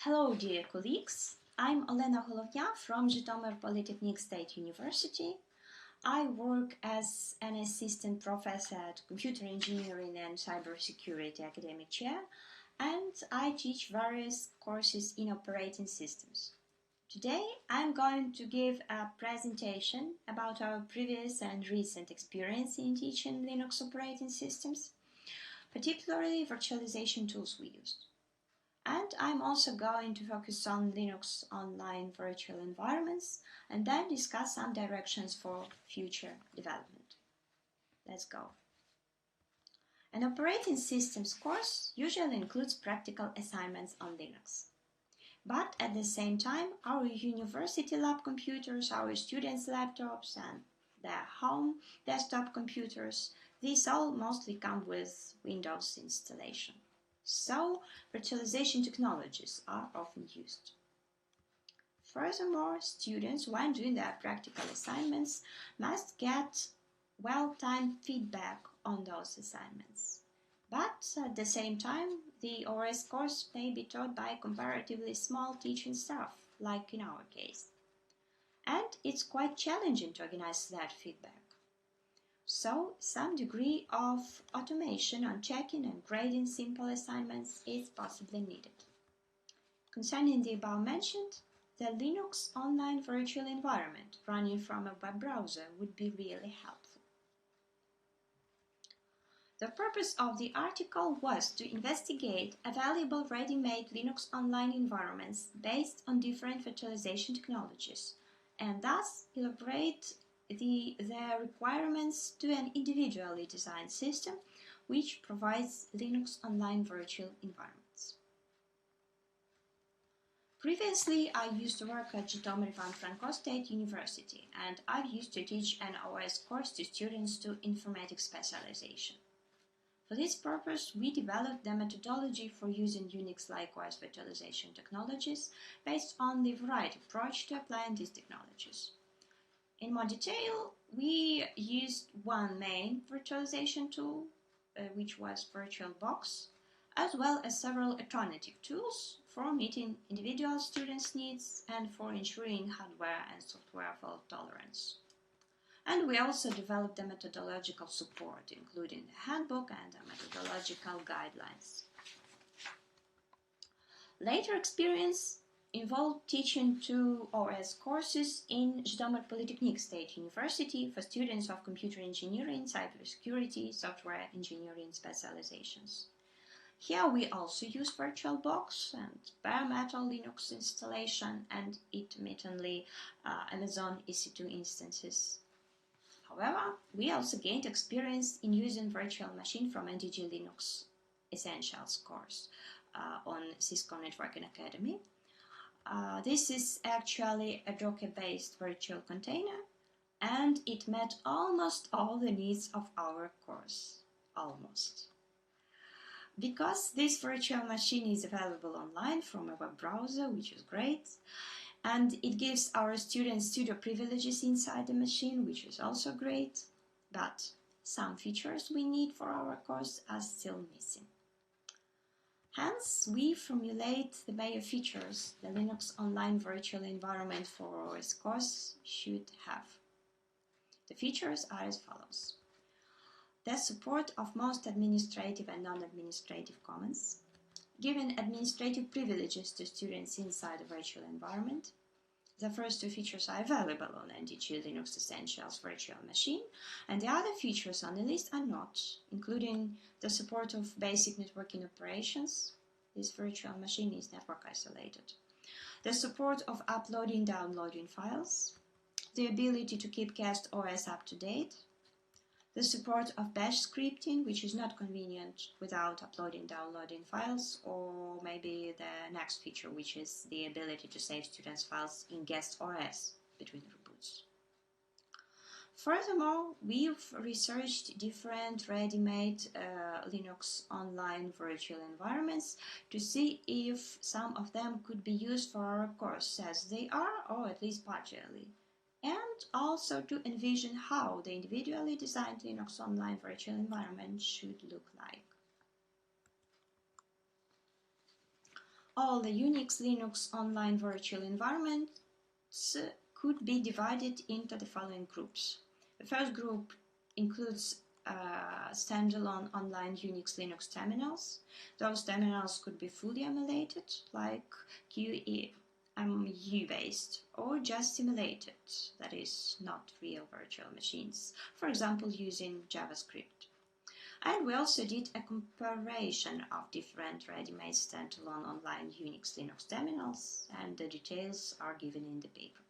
Hello dear colleagues, I'm Olena Holovnia from Zhytomyr Polytechnic State University. I work as an assistant professor at Computer Engineering and Cybersecurity Academic Chair, and I teach various courses in operating systems. Today I'm going to give a presentation about our previous and recent experience in teaching Linux operating systems, particularly virtualization tools we used. And I'm also going to focus on Linux online virtual environments and then discuss some directions for future development. Let's go. An operating systems course usually includes practical assignments on Linux. But at the same time, our university lab computers, our students' laptops and their home desktop computers, these all mostly come with Windows installation. So, virtualization technologies are often used. Furthermore, students, when doing their practical assignments, must get well-timed feedback on those assignments. But at the same time, the OS course may be taught by comparatively small teaching staff, like in our case. And it's quite challenging to organize that feedback. So, some degree of automation on checking and grading simple assignments is possibly needed. Concerning the above mentioned, the Linux online virtual environment running from a web browser would be really helpful. The purpose of the article was to investigate available ready-made Linux online environments based on different virtualization technologies, and thus elaborate the requirements to an individually designed system which provides Linux online virtual environments. Previously, I used to work at Zhytomyr State University, and I used to teach an OS course to students to informatics specialization. For this purpose, we developed the methodology for using Unix-like OS virtualization technologies based on the variety approach to applying these technologies. In more detail, we used one main virtualization tool, which was VirtualBox, as well as several alternative tools for meeting individual students' needs and for ensuring hardware and software fault tolerance. And we also developed the methodological support, including the handbook and the methodological guidelines. Later experience involved teaching 2 OS courses in Zhytomyr Polytechnic State University for students of computer engineering, cybersecurity, software engineering specializations. Here we also use VirtualBox and bare metal Linux installation and intermittently Amazon EC2 instances. However, we also gained experience in using virtual machine from NDG Linux Essentials course on Cisco Networking Academy. This is actually a Docker-based virtual container, and it met almost all the needs of our course. Almost. Because this virtual machine is available online from a web browser, which is great, and it gives our students studio privileges inside the machine, which is also great, but some features we need for our course are still missing. Hence, we formulate the major features the Linux online virtual environment for OS course should have. The features are as follows. The support of most administrative and non-administrative commands, giving administrative privileges to students inside the virtual environment. The first 2 features are available on NDG Linux Essentials virtual machine, and the other features on the list are not, including the support of basic networking operations. This virtual machine is network isolated. The support of uploading, downloading files, the ability to keep cached OS up to date, the support of bash scripting, which is not convenient without uploading, downloading files, or maybe the next feature, which is the ability to save students' files in guest OS between reboots. Furthermore, we've researched different ready-made Linux online virtual environments to see if some of them could be used for our course as they are, or at least partially, and also to envision how the individually designed Linux online virtual environment should look like. All the Unix, Linux online virtual environments could be divided into the following groups. The first group includes standalone online Unix, Linux terminals. Those terminals could be fully emulated, like QEMU-based, or just simulated, that is, not real virtual machines, for example, using JavaScript. And we also did a comparison of different ready-made standalone online Unix, Linux terminals, and the details are given in the paper.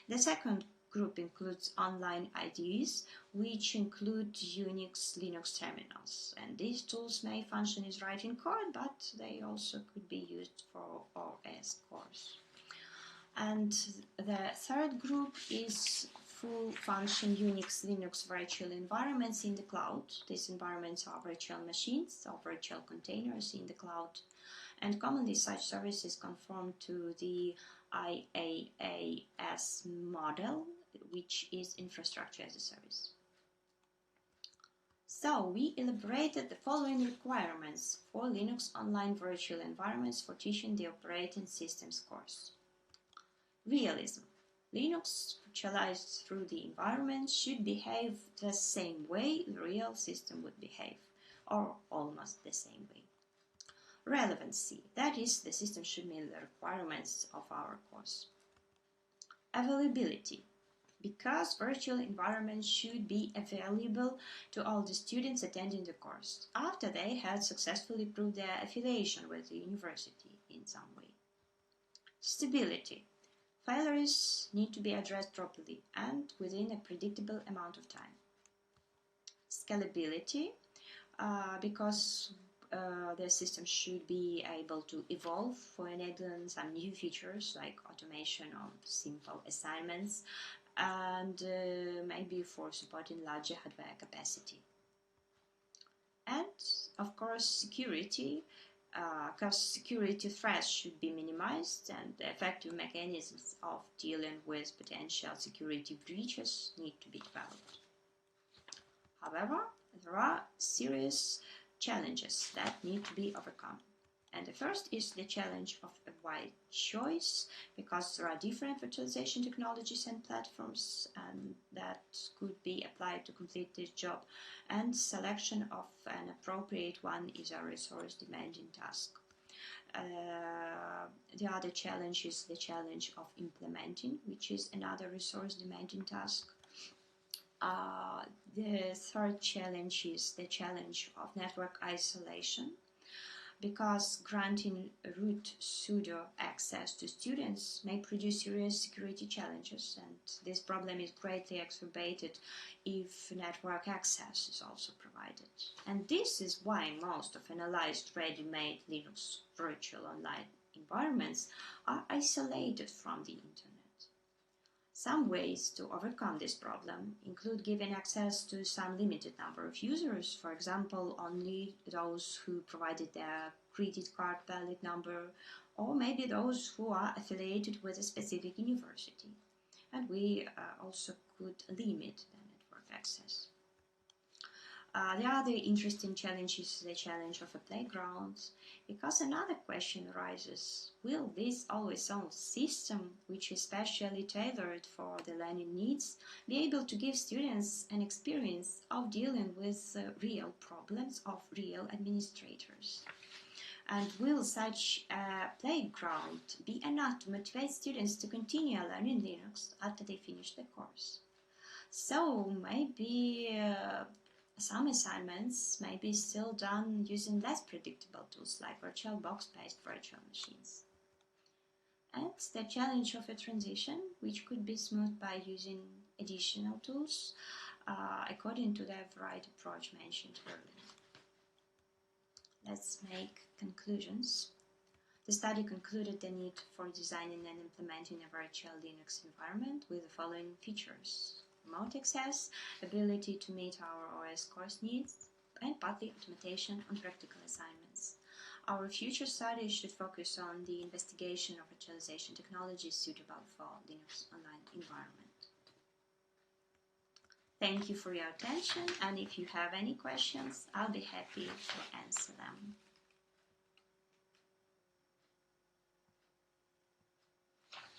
The second group includes online IDEs, which include Unix, Linux terminals. And these tools may function as writing code, but they also could be used for OS cores. And the third group is full-function Unix, Linux virtual environments in the cloud. These environments are virtual machines or virtual containers in the cloud. And commonly such services conform to the IaaS model, which is infrastructure as a service. So we elaborated the following requirements for Linux online virtual environments for teaching the operating systems course. Realism. Linux virtualized through the environment should behave the same way the real system would behave, or almost the same way. Relevancy, that is, the system should meet the requirements of our course. Availability, because virtual environments should be available to all the students attending the course after they had successfully proved their affiliation with the university in some way. Stability, failures need to be addressed properly and within a predictable amount of time. Scalability, because the system should be able to evolve for enabling some new features like automation of simple assignments and maybe for supporting larger hardware capacity. And of course security, because security threats should be minimized and effective mechanisms of dealing with potential security breaches need to be developed. However, there are serious challenges that need to be overcome. And the first is the challenge of a wide choice, because there are different virtualization technologies and platforms that could be applied to complete this job, and selection of an appropriate one is a resource-demanding task. The other challenge is the challenge of implementing, which is another resource-demanding task. The third challenge is the challenge of network isolation, because granting root pseudo access to students may produce serious security challenges, and this problem is greatly exacerbated if network access is also provided. And this is why most of analyzed ready-made Linux virtual online environments are isolated from the internet. Some ways to overcome this problem include giving access to some limited number of users, for example, only those who provided their credit card valid number, or maybe those who are affiliated with a specific university. And we also could limit the network access. The other interesting challenge is the challenge of a playground, because another question arises: will this always-on system, which is specially tailored for the learning needs, be able to give students an experience of dealing with real problems of real administrators? And will such a playground be enough to motivate students to continue learning Linux after they finish the course? So maybe some assignments may be still done using less predictable tools like VirtualBox-based virtual machines. And the challenge of a transition, which could be smoothed by using additional tools, according to the varied approach mentioned earlier. Let's make conclusions. The study concluded the need for designing and implementing a virtual Linux environment with the following features: remote access, ability to meet our OS course needs, and partly automation on practical assignments. Our future studies should focus on the investigation of virtualization technologies suitable for Linux online environment. Thank you for your attention, and if you have any questions, I'll be happy to answer them.